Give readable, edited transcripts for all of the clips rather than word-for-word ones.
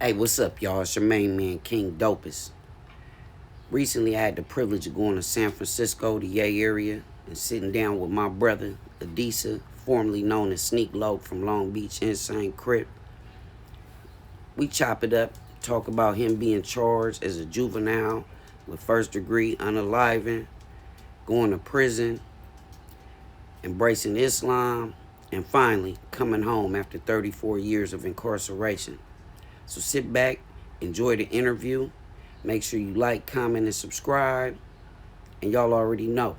Hey, what's up, y'all? It's your main man, King Dopest. Recently, I had the privilege of going to San Francisco, the Bay Area, and sitting down with my brother, Adisa, formerly known as Sneek Loc from Long Beach, Insane Crip. We chop it up, talk about him being charged as a juvenile with first degree unaliving, going to prison, embracing Islam, and finally coming home after 34 years of incarceration. So sit back, enjoy the interview. Make sure you like, comment, and subscribe. And y'all already know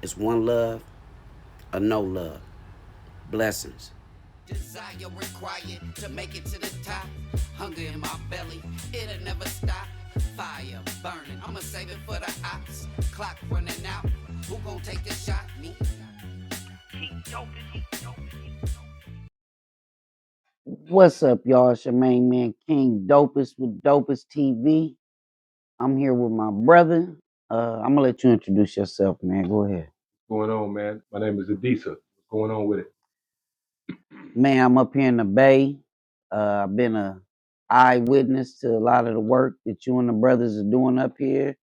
it's one love or no love. Blessings. Desire required to make it to the top. Hunger in my belly, it'll never stop. Fire burning, I'ma save it for the ops. Clock running out, who gon' take the shot? Me. What's up, y'all? It's your main man, King Dopest with Dopest TV. I'm here with my brother. I'm gonna let you introduce yourself, man. Go ahead. Going on, man? My name is Adisa. What's going on with it? Man, I'm up here in the Bay. I've been a eyewitness to a lot of the work that you and the brothers are doing up here.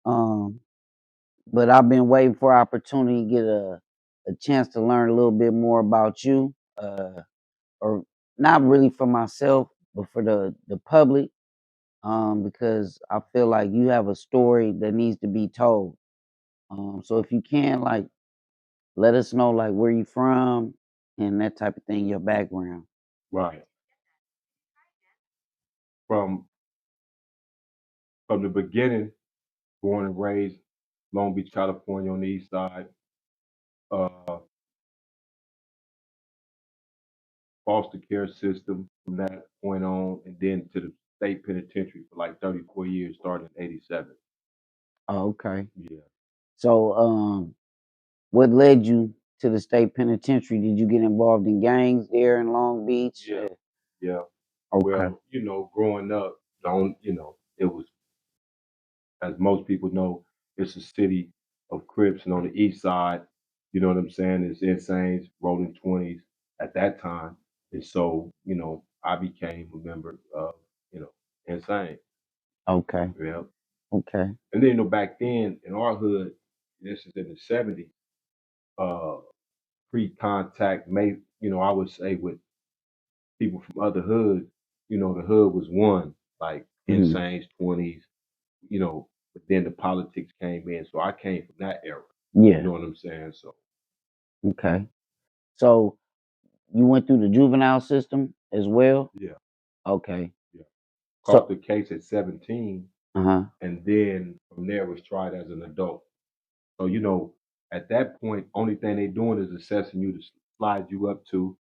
Um, but I've been waiting for opportunity to get a chance to learn a little bit more about you. Or not really for myself, but for the public. Because I feel like you have a story that needs to be told. So if you can, like, let us know like where you from and that type of thing, your background. Right. From from the beginning, born and raised Long Beach, California, on the east side. Uh, Foster care system from that point on, and then to the state penitentiary for like 34 years, starting in '87. Oh, okay. Yeah. So, what led you to the state penitentiary? Did you get involved in gangs there in Long Beach? Yeah. Yeah. Okay. Well, growing up, don't it was, as most people know, it's a city of Crips, and on the east side, you know what I'm saying, it's Insanes, Rolling 20s at that time. And so, I became a member of, Insane. Okay. Yeah. Okay. And then, back then in our hood, this is in the 70s, uh, pre-contact, I would say with people from other hoods, the hood was one, like Mhm. Insanes, 20s, but then the politics came in. So I came from that era. You Yeah. know what I'm saying? So Okay. So you went through the juvenile system as well? yeah, Okay. yeah. Caught So, the case at 17, uh-huh. and then from there was tried as an adult. So at that point, only thing they doing is assessing you to slide you up to,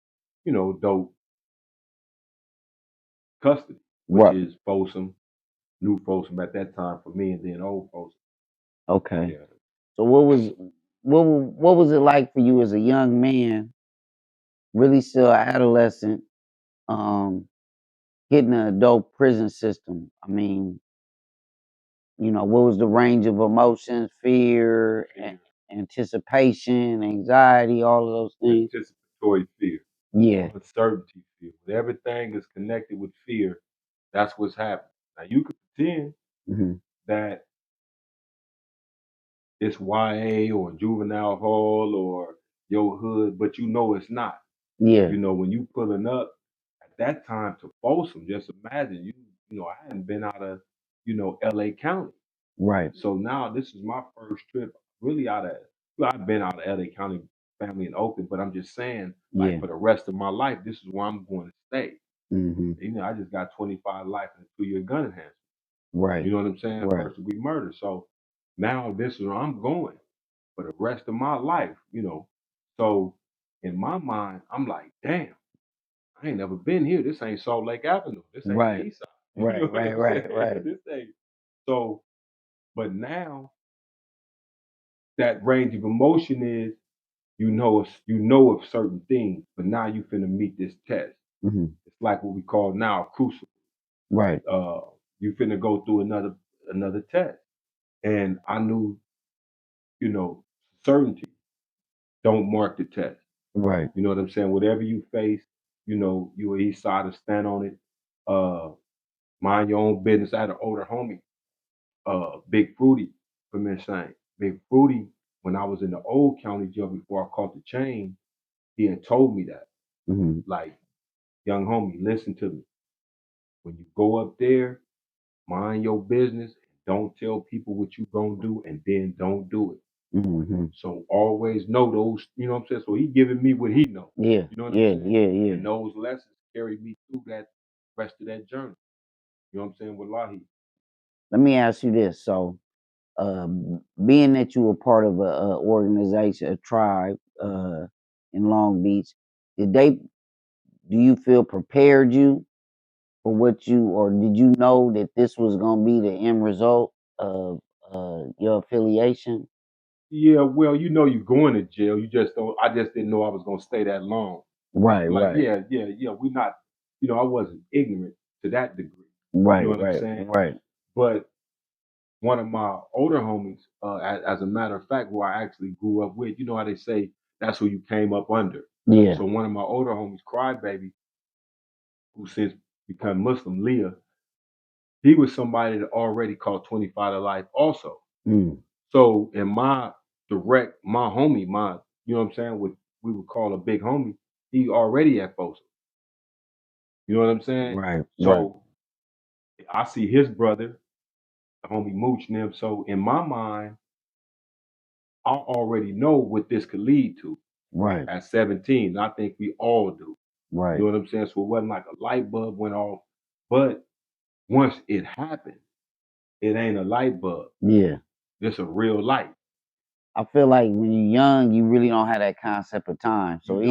adult custody, which What? is Folsom, New Folsom at that time for me, and then Old Folsom. Okay. Yeah. So what was it like for you as a young man, really still adolescent, um, hitting an adult prison system? I mean, what was the range of emotions, fear, Fear, anticipation, anxiety, all of those things? anticipatory fear, Yeah. uncertainty fear. When everything is connected with fear, that's what's happening. Now you could pretend Hmm. that it's YA or juvenile hall or your hood, but it's not. Yeah. When you pulling up at that time to Folsom, just imagine I hadn't been out of, LA County. Right. So now this is my first trip really out of, well, I've been out of LA County, family in Oakland, but I'm just saying, like, Yeah. for the rest of my life, this is where I'm going to stay. Hmm. I just got 25 life and a 2-year gun enhancement. You Right. know what I'm saying? Right. First degree murder. So now this is where I'm going for the rest of my life. So in my mind, I'm like, damn, I ain't never been here. This ain't Salt Lake Avenue. This ain't the Right. East Side. You know Right. what Right. I'm Right. saying? Right. This ain't so. But now that range of emotion is, of certain things, but now you finna meet this test. Hmm. It's like what we call now a crucible. Right. Uh, you finna go through another test, and I knew, you know, certainty don't mark the test. Right. You know what I'm saying? Whatever you face, you East Side to stand on it. mind your own business. I had an older homie, Big Fruity from Insane. Big Fruity, when I was in the old county jail before I caught the chain, he had told me that, Mm-hmm. like, young homie, listen to me. When you go up there, mind your business. Don't tell people what you gonna do, and then don't do it. Mm-hmm. So always know those. You know what I'm saying? So he giving me what he know. Yeah, You know what I'm yeah, saying? yeah, yeah. And those lessons carried me through that rest of that journey. You know what I'm saying? Wallahi. Let me ask you this. So, being that you were part of a organization, a tribe in Long Beach, did they? Do you feel prepared you for what you, or did you know that this was going to be the end result of your affiliation? Yeah, well, you know you're going to jail. You just don't. I just didn't know I was gonna stay that long. Right, Like, right, yeah, yeah, yeah. We not. I wasn't ignorant to that degree. You know right, what I'm right, saying? right. But one of my older homies, as a matter of fact, who I actually grew up with, you know how they say that's who you came up under. Yeah. So one of my older homies, Crybaby, who since become Muslim, Leah, he was somebody that already caught 25 to life also. Mm, So in my homie, you know what I'm saying, what we would call a big homie, he already at Folsom. You know what I'm saying? right, right, So I see his brother, the homie Mooch and them. So in my mind, I already know what this could lead to right, at 17. I think we all do. You right. know what I'm saying? So it wasn't like a light bulb went off. But once it happened, it ain't a light bulb. Yeah. It's a real light. I feel like when you're young, you really don't have that concept of time. You So don't.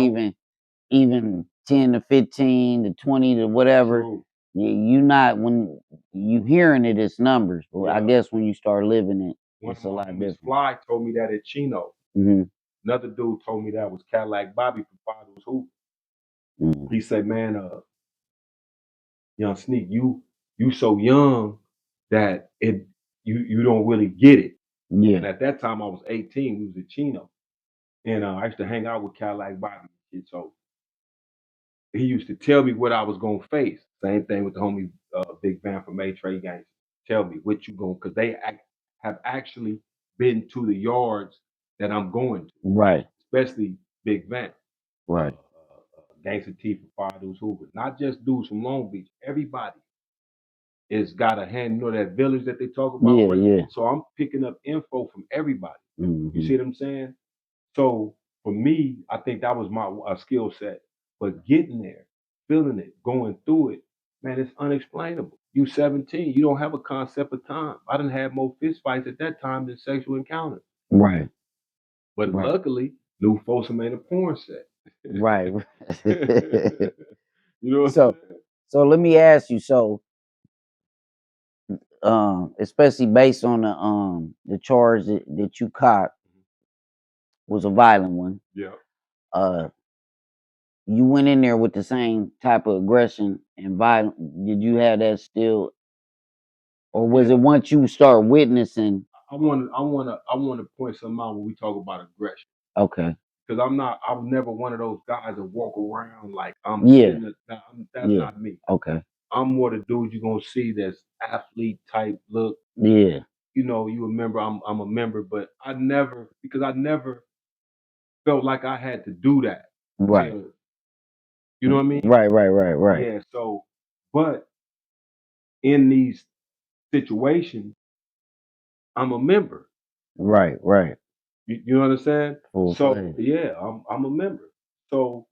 even 10 to 15 to 20 to whatever, True. you not when you hearing it, it's numbers. But I Yeah. guess when you start living it, One of it's a my lot homies, different. Fly, told me that at Chino. Hmm. Another dude told me that was Cadillac Bobby from Fathers Hoop. Hmm. He said, man, young Sneak, you so young that you don't really get it. And Yeah. at that time I was 18, we was at Chino. And I used to hang out with Cadillac Bobby. And so he used to tell me what I was gonna face. Same thing with the homie Big Van from A Trade Gangs. Tell me what you going, because have actually been to the yards that I'm going to, Right. especially Big Van, Right. Gangsta T from Fire Dudes Hoover. Not just dudes from Long Beach. Everybody is got a hand. You know that village that they talk about, Yeah. right? Yeah. So I'm picking up info from everybody. You Hmm. see what I'm saying? So for me, I think that was my skill set. But getting there, feeling it, going through it, man, it's unexplainable. You 17, you don't have a concept of time. I didn't have more fist fights at that time than sexual encounters. Right. But Right. luckily, Lou Folsom made a porn set. Right. You know what I'm so saying? so let me ask you. So especially based on the charge that you caught was a violent one. Yeah. Uh, you went in there with the same type of aggression and violence. Did you have that still, or was Yeah. it once you start witnessing? I want to point something out when we talk about aggression. Okay. Because I'm never one of those guys that walk around like I'm Yeah. sitting. That's Yeah. not me. Okay. I'm more the dude you're gonna see that's athlete type look. Yeah. You remember I'm a member, but I never felt like I had to do that Right. to, you know what I mean? Right. Right. Right. Right. Yeah. So, but in these situations, I'm a member. Right. Right. You understand? Full So fledged. yeah, I'm a member. So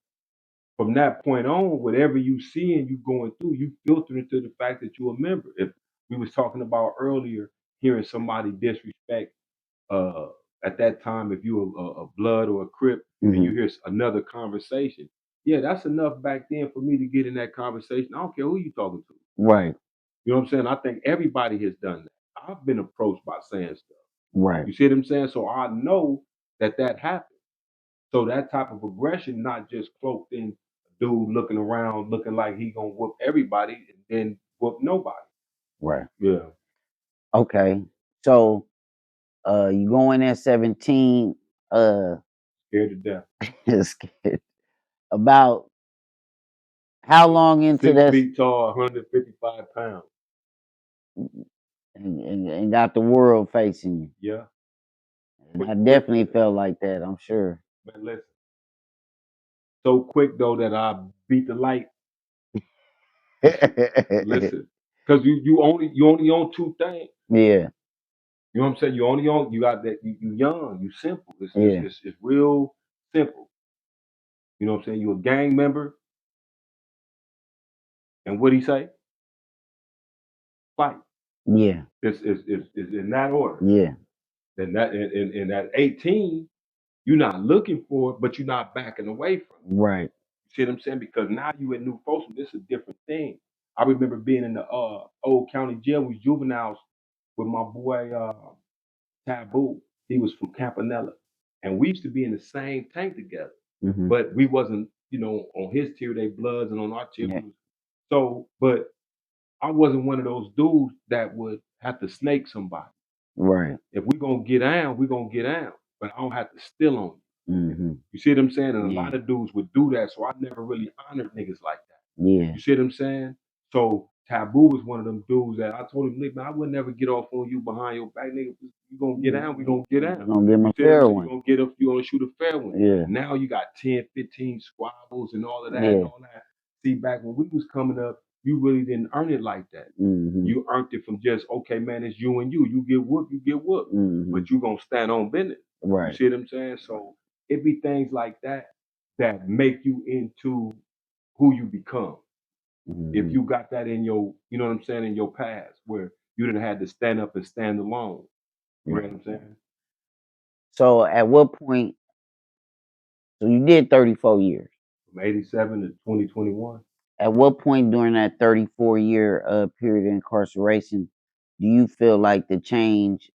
from that point on, whatever you see and you going through, you filter into the fact that you're a member. If we was talking about earlier, hearing somebody disrespect, uh, at that time, if you were a blood or a crip, and Hmm. you hear another conversation, yeah, that's enough back then for me to get in that conversation. I don't care who you talking to. Right. You know what I'm saying? I think everybody has done that. I've been approached by saying stuff. Right. You see what I'm saying? So I know that happened. So that type of aggression, not just cloaked in a dude looking around, looking like he gonna whoop everybody and then whoop nobody. Right. Yeah, Okay. So you go in at 17. scared to death. Scared. About how long into Six this? feet tall, 155 pounds. and got the world facing you. Yeah. And I Quick, quick, definitely felt like that, I'm sure. man. Listen. So quick though that I beat the light. Listen, because you only own two things. Yeah, You know what I'm saying? You only own you got that you young, you simple. It's, it's yeah, it's it's real simple. You know what I'm saying? You a gang member, and what he say? Fight. yeah, It's in that order. yeah. Then that in at 18, you're not looking for it, but you're not backing away from it. Right. You see what I'm saying? Because now you in New Folsom, this is a different thing. I remember being in the old county jail with juveniles with my boy Taboo. He was from Campanella, and we used to be in the same tank together. Hmm. But we wasn't, on his tier they bloods, and on our tier Yeah. we was. So, but I wasn't one of those dudes that would have to snake somebody. Right. If we gonna get down, we gonna get down. But I don't have to steal on you. Hmm. You see what I'm saying? And a Yeah. lot of dudes would do that, so I never really honored niggas like that. Yeah. You see what I'm saying? So Taboo was one of them dudes that I told him, nigga, man, I would never get off on you behind your back, nigga. You gonna get down, we gonna get down. Gonna give him You a see what I'm fair saying? You one. gonna get up, you gonna shoot a fair one. Yeah. Now you got 10, 15 squabbles and all of that and Yeah. all that. See, back when we was coming up, you really didn't earn it like that. Hmm. You earned it from just, okay, man, it's you and you. You get whooped, you get whooped. Hmm. But you gonna stand on business. You Right. see what I'm saying? So it be things like that that make you into who you become. If Hmm. you got that in your, you know what I'm saying, in your past, where you didn't have to stand up and stand alone. You know what Right. I'm saying? So at what point? So you did 34 years. From 87 to 2021. At what point during that 34-year period of incarceration do you feel like the change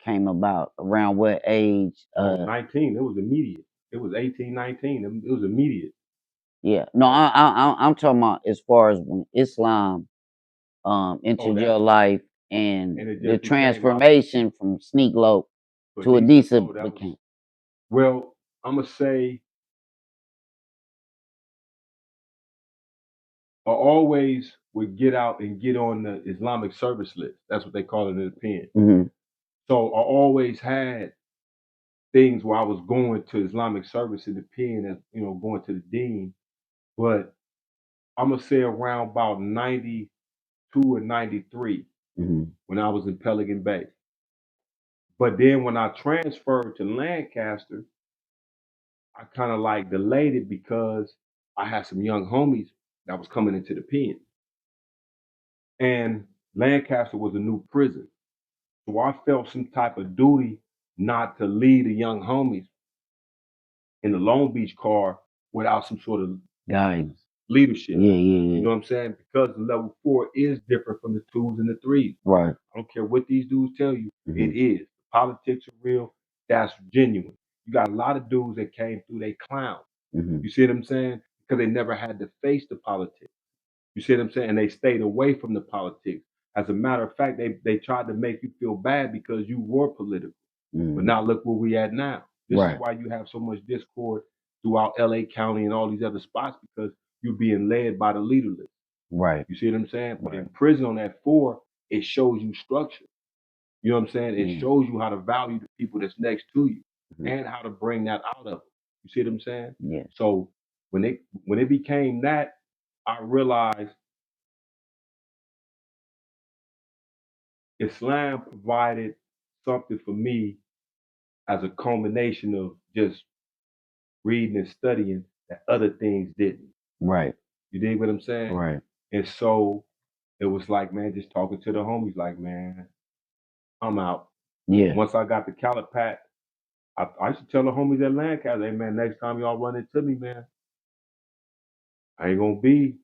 came about? Around what age? Oh, 19. It was immediate. It was 18, 19. It was immediate. Yeah. No, Yeah. I'm talking about as far as when Islam Oh, entered your that, life and and it the just became my, transformation from Sneek Loc to Adisa. Adisa Oh, that was, became. well, I'm going to say I always would get out and get on the Islamic service list. That's what they call it in the pen. Hmm. So I always had things where I was going to Islamic service in the pen and, going to the dean. But I'm gonna say around about 92 or 93 Hmm. when I was in Pelican Bay. But then when I transferred to Lancaster, I kind of like delayed it because I had some young homies that was coming into the pen. And Lancaster was a new prison. So I felt some type of duty not to lead the young homies in the Long Beach car without some sort of Guidance. leadership. Yeah, yeah, You yeah. know what I'm saying? Because the level 4 is different from the 2s and the 3s. Right. I don't care what these dudes tell you, Hmm. it is. Politics are real. That's genuine. You got a lot of dudes that came through, they clown. Hmm. You see what I'm saying? Because they never had to face the politics. You see what I'm saying? And they stayed away from the politics. As a matter of fact, they tried to make you feel bad because you were political. But Hmm. now look where we at now. This is Right. why you have so much discord throughout LA County and all these other spots because you're being led by the leaderless. Right. You see what I'm saying? But Right. in prison on that 4, it shows you structure. You know what I'm saying? It Yeah. shows you how to value the people that's next to you Hmm. and how to bring that out of them. You see what I'm saying? Yeah. So when it became that, I realized Islam provided something for me as a culmination of just reading and studying that other things didn't. Right. You dig what I'm saying? Right. And so it was like, man, just talking to the homies, like, man, I'm out. Yeah. Once I got the Calipat, I used to tell the homies at Lancaster, hey, man, next time y'all run into me, man, I ain't gonna be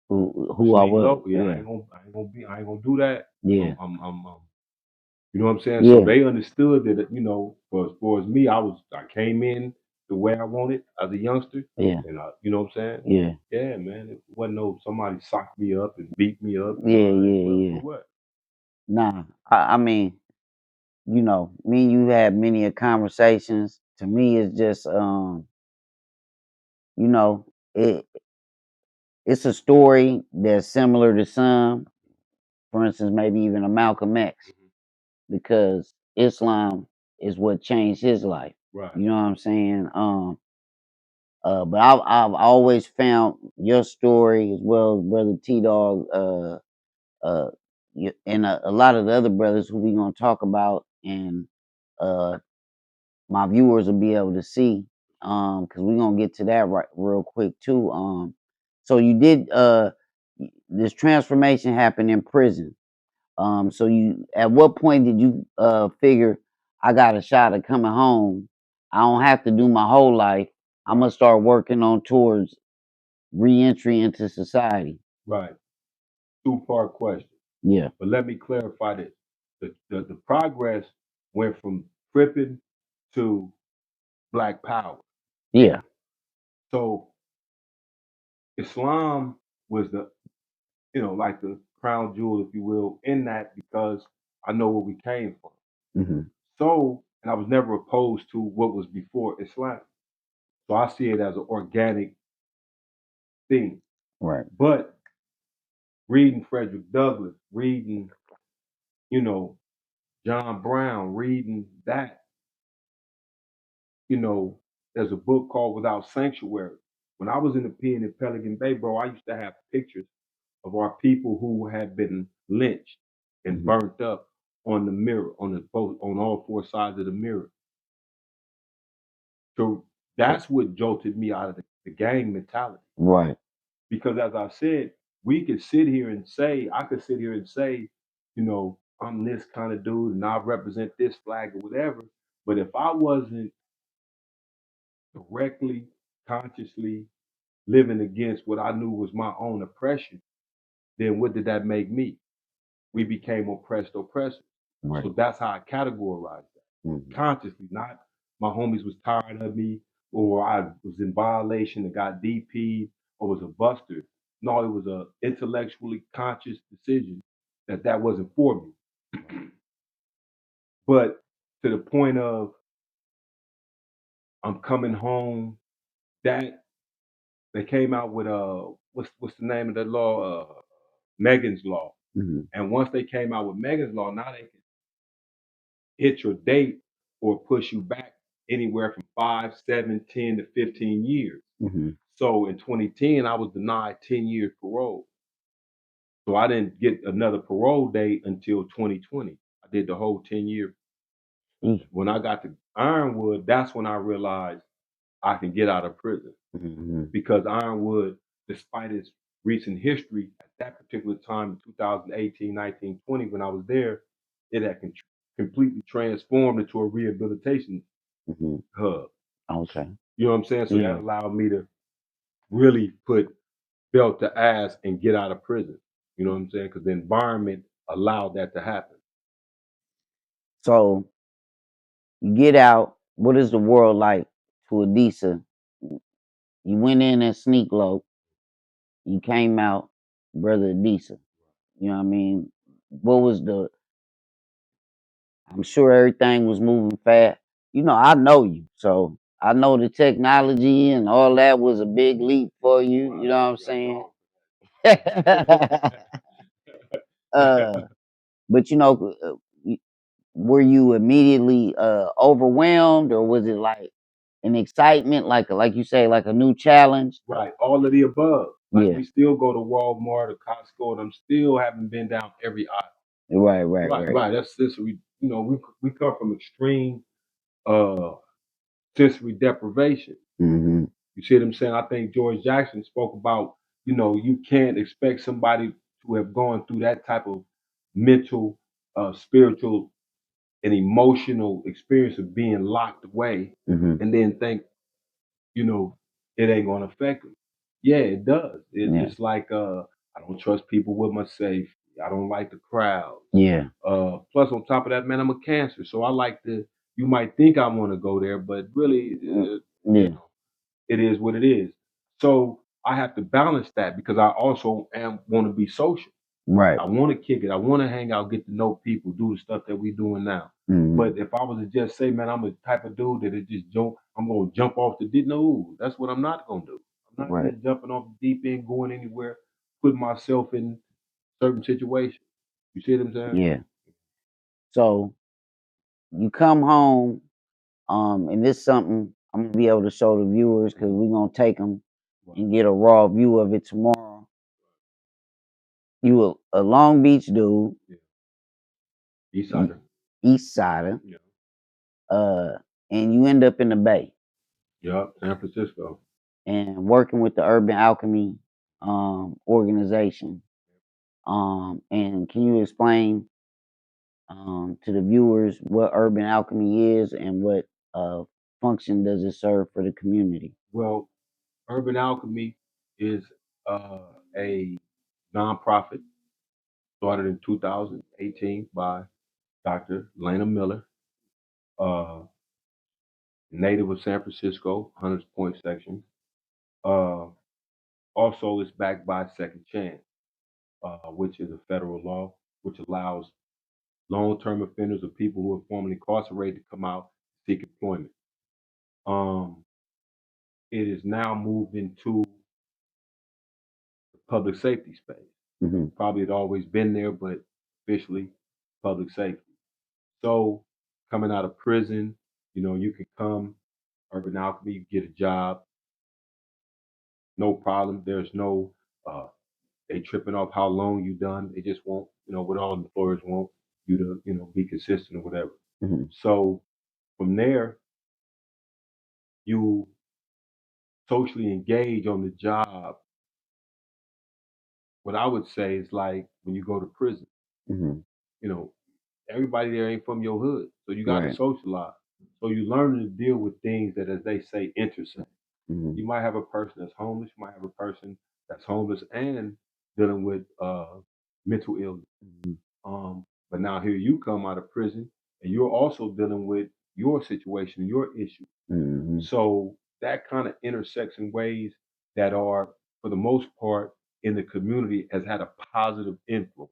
Who I Sneak was. Loc. Yeah, Yeah. I ain't gonna do that. Yeah. You know what I'm saying? So Yeah. they understood that, for as far as me, I came in the way I wanted as a youngster, Yeah. and you know what I'm saying? Yeah. Yeah, man, it wasn't no somebody socked me up and beat me up and Yeah. all that. Yeah. For Yeah. what? Nah. I mean, me and you had many a conversations. To me, it's just you know, it it's a story that's similar to some. for instance, maybe even a Malcolm X, because Islam is what changed his life. Right. You know what I'm saying? But I've always found your story as well as Brother T Dog, uh, and a lot of the other brothers who we gonna talk about, and uh, my viewers will be able to see, because we're gonna get to that right real quick too. So you did this transformation happen in prison. So you, at what point did you figure I got a shot at coming home? I don't have to do my whole life. I'm gonna start working on towards reentry into society. Right. Two-part question. Yeah, But let me clarify this. The progress went from Crippin to Black Power. yeah, So Islam was the, like the crown jewel, if you will, in that because I know where we came from. hmm, So, and I was never opposed to what was before Islam. So I see it as an organic thing. right, But reading Frederick Douglass, reading, you know, John Brown, reading that, you know, there's a book called Without Sanctuary. When I was in the pen in Pelican Bay, bro, I used to have pictures of our people who had been lynched and hmm, burnt up on the mirror, on the both, on all four sides of the mirror. So that's what jolted me out of the gang mentality. right, Because as I said, we could sit here and say, I could sit here and say, I'm this kind of dude and I represent this flag or whatever. But if I wasn't directly, consciously living against what I knew was my own oppression, then what did that make me? We became oppressed oppressors. right, So that's how I categorized that. hmm, Consciously, not my homies was tired of me or I was in violation and got DP'd or was a buster. No, it was a intellectually conscious decision that wasn't for me. But to the point of I'm coming home, that they came out with what's the name of the law? Megan's law. hmm, And once they came out with Megan's law, now they can hit your date or push you back anywhere from 5, 7, 10 to 15 years. hmm. So in 2010, I was denied 10 years parole. So I didn't get another parole date until 2020. I did the whole 10 year. When I got to Ironwood, that's when I realized I can get out of prison Hmm. because Ironwood, despite its recent history, at that particular time in 2018, 19, 20, when I was there, it had completely transformed into a rehabilitation Hmm. hub. Okay. You know what I'm saying? So that Yeah. allowed me to really put belt to ass and get out of prison. You know what I'm saying? Because the environment allowed that to happen. So you get out. What is the world like to Adisa? You went in as Sneek Loc. You came out, Brother Adisa. You know what I mean? What was the? I'm sure everything was moving fast. You know, I know you, so I know the technology and all that was a big leap for you. You know what I'm saying? uh, but you know, were you immediately overwhelmed, or was it like an excitement, like you say, like a new challenge? Right. All of the above. Like Yeah. we still go to Walmart or Costco and I'm still haven't been down every aisle. Right. Right. Right, Right. right. That's this we come from extreme uh sensory deprivation. Hmm. You see what I'm saying? I think George Jackson spoke about, you can't expect somebody to have gone through that type of mental, spiritual, and emotional experience of being locked away Hmm. and then think, you know, it ain't gonna affect them. Yeah, it does. Yeah. It's like I don't trust people with my safety. I don't like the crowd. Yeah. Plus, on top of that, man, I'm a cancer, so I like to. You might think I want to go there, but really, Mm, yeah. it is what it is. So I have to balance that because I also am want to be social. Right. I want to kick it. I want to hang out, get to know people, do the stuff that we doing now. Hmm. But if I was to just say, man, I'm a type of dude that is just jump, I'm gonna jump off the deep. No, that's what I'm not gonna do. I'm not Right. just jumping off the deep end, going anywhere, putting myself in certain situations. You see what I'm saying? Yeah. So you come home, and this something I'm gonna be able to show the viewers because we're gonna take them Right. and get a raw view of it tomorrow. You a Long Beach dude, Yeah. East you Sider. East Sider, Yeah. uh, and you end up in the Bay Yup. San Francisco. and working with the Urban Alchemy organization. And can you explain to the viewers what Urban Alchemy is and what uh, function does it serve for the community? Well, Urban Alchemy is uh, a nonprofit started in 2018 by Dr. Lena Miller, uh, native of San Francisco, Hunters Point section. Uh, Also, it's backed by Second Chance, which is a federal law which allows long-term offenders or people who are formerly incarcerated to come out and seek employment. Um, it is now moved into the public safety space. Hmm. Probably had always been there, but officially public safety. So coming out of prison, you can come Urban Alchemy, get a job, no problem. There's no they tripping off how long you done. They just want, what all employers want you to, be consistent or whatever. Hmm. So from there, you socially engage on the job. What I would say is like when you go to prison, Hmm. you know, everybody there ain't from your hood. So you got to Right. socialize. So you learn to deal with things that, as they say, intersect. Hmm. You might have a person that's homeless. You might have a person that's homeless and dealing with mental illness. But now here you come out of prison and you're also dealing with your situation, your issue. Hmm. So that kind of intersects in ways that are, for the most part, in the community has had a positive influence.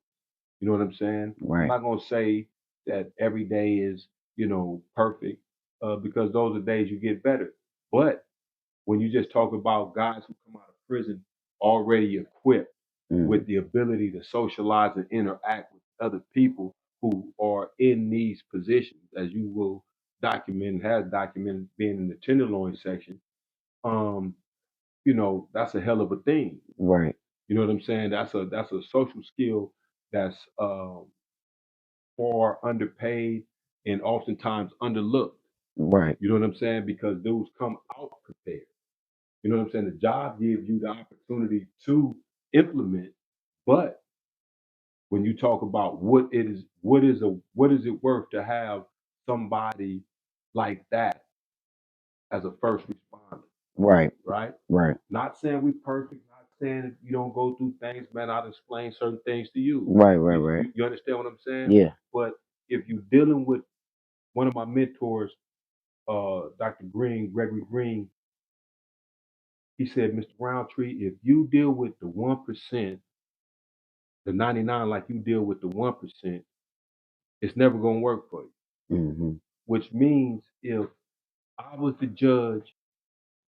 You know what I'm saying? I'm Right. not going to say that every day is, perfect, because those are days you get better. But when you just talk about guys who come out of prison already equipped Hmm. with the ability to socialize and interact with other people who are in these positions, as you will document and has documented being in the Tenderloin section, um, that's a hell of a thing. Right. You know what I'm saying? That's a social skill that's far underpaid and oftentimes underlooked. Right. You know what I'm saying? Because dudes come out prepared. You know what I'm saying? The job gives you the opportunity to implement, but when you talk about what is it worth to have somebody like that as a first responder, Right. right? Right. Not saying we perfect, not saying if you don't go through things, man, I'll explain certain things to you. Right. Right. You, Right. you, you understand what I'm saying? Yeah. But if you're dealing with one of my mentors, Dr. Gregory Green, he said, Mr. Roundtree, if you deal with the 1%, the 99 like you deal with the 1%, it's never going to work for you. Hmm. Which means if I was to judge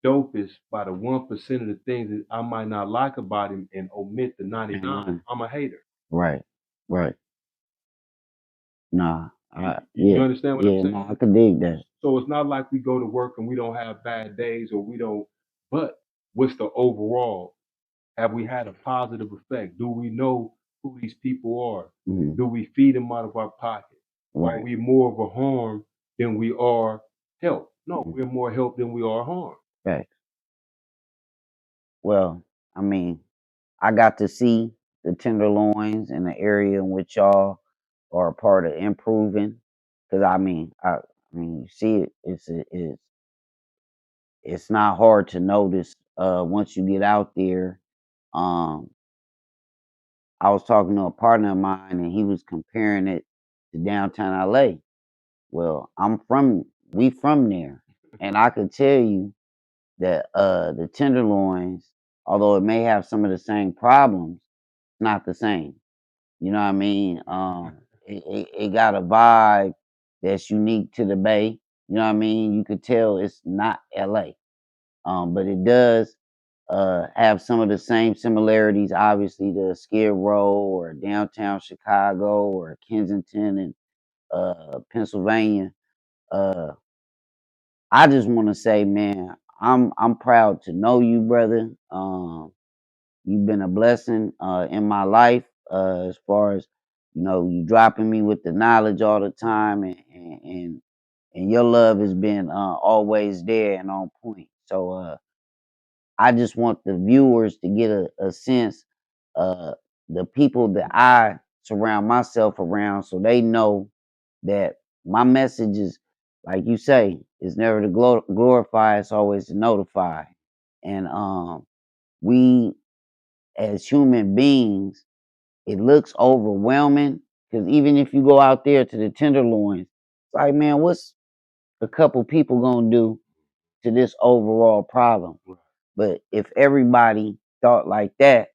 Dopest by the 1% of the things that I might not like about him and omit the 99, 99. I'm a hater. Right. Right. Nah. You Yeah. understand what I'm Yeah. Nah. I saying? could dig that. So it's not like we go to work and we don't have bad days or we don't, but what's the overall? Have we had a positive effect? Do we know who these people are? Hmm. Do we feed them out of our pocket? Are Right. we more of a harm than we are help? No, Hmm. we're more help than we are harm. Right. Well, I mean, I got to see the Tenderloins in the area in which y'all are a part of improving. Cause I mean, you see it. It's not hard to notice. Once you get out there. Um, I was talking to a partner of mine, and he was comparing it to downtown LA. Well, we from there, and I could tell you that the Tenderloins, although it may have some of the same problems, it's not the same. You know what I mean? It got a vibe that's unique to the Bay. You know what I mean? You could tell it's not LA. But it does. have some of the same similarities, obviously, to Skid Row or downtown Chicago or Kensington and Pennsylvania. Uh, I just want to say, man, I'm proud to know you, brother. You've been a blessing in my life, as far as you dropping me with the knowledge all the time, and your love has been always there and on point. So I just want the viewers to get a sense, uh, the people that I surround myself around, so they know that my message is, like you say, is never to glorify; it's always to notify. And we as human beings, it looks overwhelming because even if you go out there to the Tenderloins, it's like, man, what's a couple people gonna do to this overall problem? But if everybody thought like that,